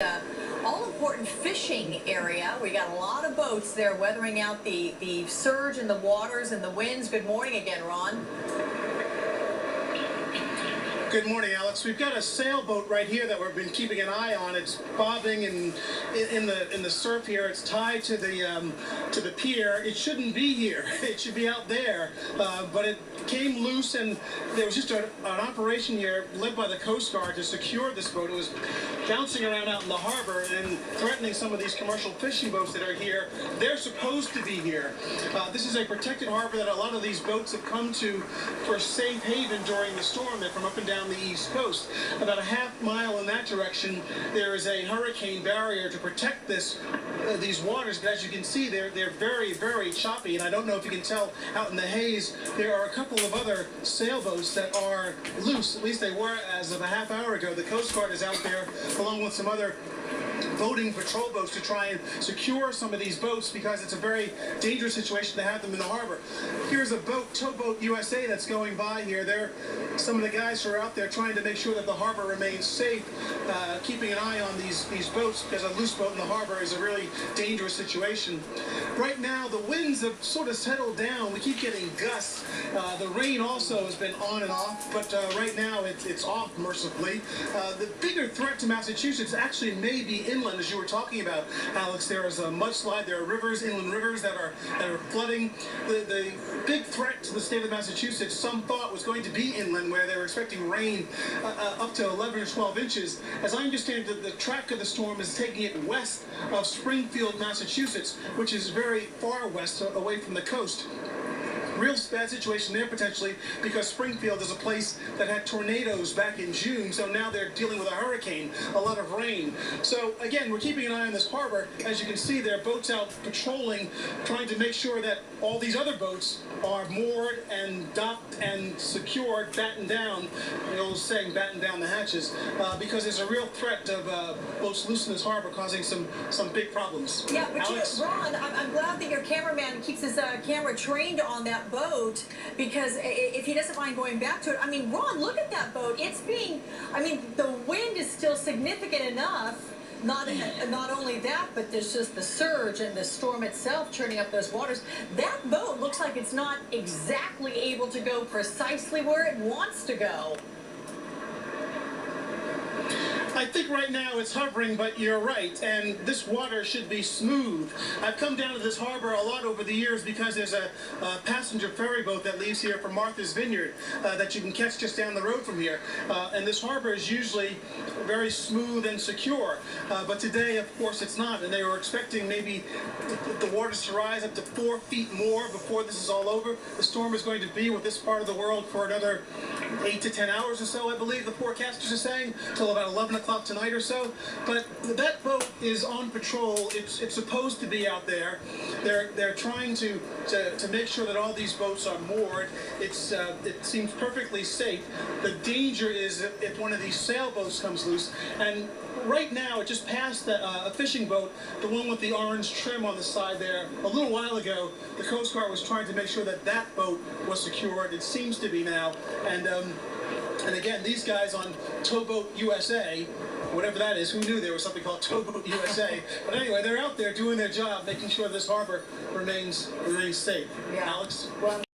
All-important fishing area. We got a lot of boats there weathering out the surge in the waters and the winds. Good morning again, Ron. Good morning, Alex. We've got a sailboat right here that we've been keeping an eye on. It's bobbing in the surf here. It's tied to the pier. It shouldn't be here. It should be out there. But it came loose, and there was just an operation here led by the Coast Guard to secure this boat. It was bouncing around out in the harbor and threatening some of these commercial fishing boats that are here. They're supposed to be here. This is a protected harbor that a lot of these boats have come to for safe haven during the storm. They're from up and down the East Coast. About a half mile in that direction, there is a hurricane barrier to protect these waters. But as you can see, they're very, very choppy. And I don't know if you can tell out in the haze, there are a couple of other sailboats that are loose. At least they were as of a half hour ago. The Coast Guard is out there along with some other boating patrol boats to try and secure some of these boats because it's a very dangerous situation to have them in the harbor. Here's a boat, Towboat USA, that's going by here. Some of the guys who are out there trying to make sure that the harbor remains safe, keeping an eye on these boats, because a loose boat in the harbor is a really dangerous situation. Right now, the winds have sort of settled down. We keep getting gusts. The rain also has been on and off, but right now it's off, mercifully. The bigger threat to Massachusetts actually may be inland, as you were talking about, Alex. There is a mudslide. There are rivers, inland rivers that are flooding. The big threat to the state of Massachusetts, some thought, was going to be inland, where they were expecting rain up to 11 or 12 inches. As I understand it, the track of the storm is taking it west of Springfield, Massachusetts, which is very far west, away from the coast. Real bad situation there potentially, because Springfield is a place that had tornadoes back in June, so now they're dealing with a hurricane, a lot of rain. So again, we're keeping an eye on this harbor. As you can see, there are boats out patrolling, trying to make sure that all these other boats are moored and docked and secured, battened down, the old saying, batten down the hatches, because there's a real threat of boats loose in this harbor causing some big problems. Yeah, but Alex? Ron, I'm glad that your cameraman keeps his camera trained on that boat, because if he doesn't mind going back to it, I mean, Ron, look at that boat. The wind is still significant enough. Not only that, but there's just the surge and the storm itself churning up those waters. That boat looks like it's not exactly able to go precisely where it wants to go. I think right now it's hovering, but you're right, and this water should be smooth. I've come down to this harbor a lot over the years because there's a passenger ferry boat that leaves here from Martha's Vineyard that you can catch just down the road from here. And this harbor is usually very smooth and secure, but today, of course, it's not, and they were expecting maybe the waters to rise up to 4 feet more before this is all over. The storm is going to be with this part of the world for another 8 to 10 hours or so, I believe the forecasters are saying, till about 11 o'clock tonight or so. But that boat is on patrol. It's supposed to be out there. They're trying to make sure that all these boats are moored. It seems perfectly safe. The danger is if one of these sailboats comes loose. And right now, it just passed a fishing boat, the one with the orange trim on the side there. A little while ago, the Coast Guard was trying to make sure that that boat was secured. It seems to be now. And again, these guys on Towboat USA, whatever that is, who knew there was something called Towboat USA? But anyway, they're out there doing their job, making sure this harbor remains safe. Yeah. Alex? Well,